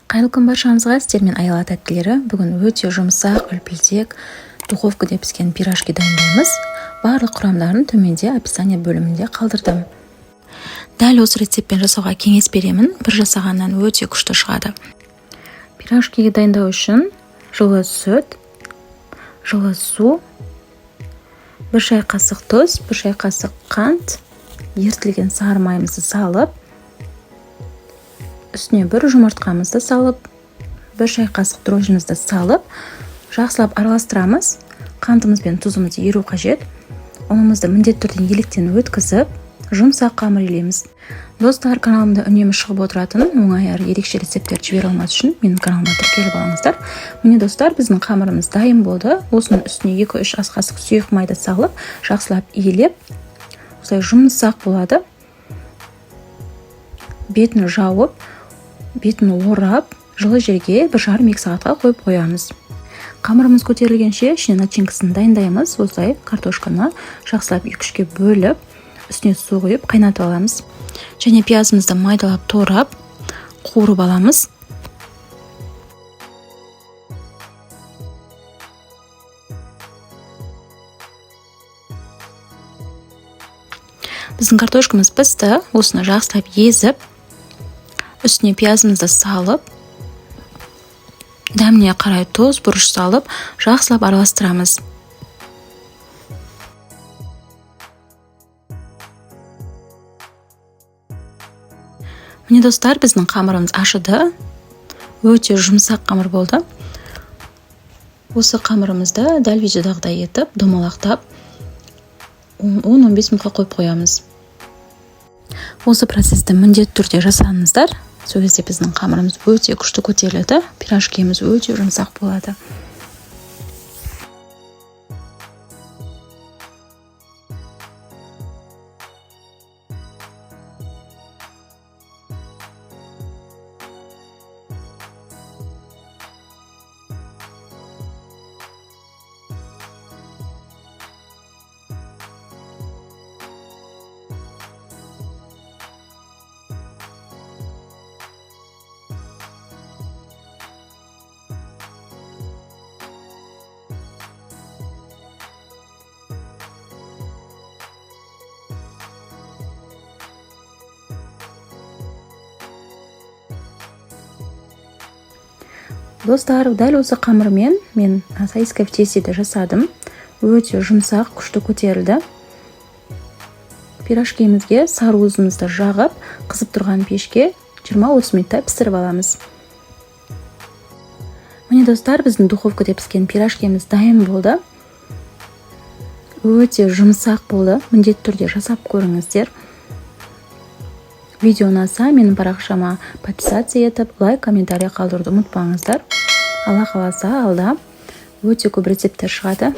Қайырлы күн баршаңызға, сіздермен Аяла тәттілері. Бүгін өте жұмсақ, үлпілдек, духовкада піскен пирожки дайындаймыз. Барлық құрамдарын төменде описание бөлімінде қалдырдым. Дәл осы рецептпен жасауға кеңес беремін. Бір жасағаннан өте күшті шығады. Пирожкиге дайындау үшін жылы сүт, жылы су, 1 шай қасық тұз, 1 шай қасық қант, ерітілген сары майымызды салып, үстіне 1 жұмыртқамызды салып, 1 шай қасық дрожжимізді салып, жақсылап араластырамыз. Қантымыз бен тұзымызды еру қажет. Ұнымызды міндетті түрде електен өткізіп, жұмсақ қамыр илейміз. Достар, каналымда үнемі шығып отыратын оңай әрі ерекше рецептер жібере алмас үшін менің каналыма тіркеліп алыңыздар. Міне достар, біздің қамырымыз дайын болды. Осының үстіне 2-3 ас қасық сұйық майды салып, жақсылап иілеп, осылай жұмсақ болады. Бетін жауып, бетін орап, жылы жерге 1,5-2 сағатқа қойып қоямыз. Қамырымыз көтерілгенше ішіне начинкасын дайындаймыз. Осылай картошканы жақсылап 2-3-ке бөліп, үстіне су құйып қайнатып аламыз. Және пиязымызды майдалап торап, қуырып аламыз. Біздің картошкамыз пісті. Осыны жақсылап езіп, үстіне пиязымызды салып, дәміне қарай тұз, бұрыш салып, жақсылап араластырамыз. Міне достар, біздің қамырымыз ашыды. Өте жұмсақ қамыр болды. Осы қамырымызды дәл видеодағыдай етіп, домалақтап, 10-15 минутқа қойып қоямыз. Осы процесті міндетті түрде жасаңыздар. Сол кезде біздің қамырымыз өте күшті көтеріледі, пирожкиміз өте жұмсақ болады. Достар, дәл осы қамырмен мен сосиска в тестеде жасадым. Өте жұмсақ, күшті көтерілді. Пирожкимізге сары уызымызды жағып, қызып тұрған пешке 20-30 минутта пісіріп аламыз. Міне достар, біздің духовкада піскен пирожкиміз дайын болды. Өте жұмсақ болды. Міндетті түрде жасап көріңіздер. Видео ұнаса, менің парақшама подписаться етіп, лайк, комментарий қалдыруды ұмытпаңыздар. Алла қаласа, алда өте көп рецептер шығады.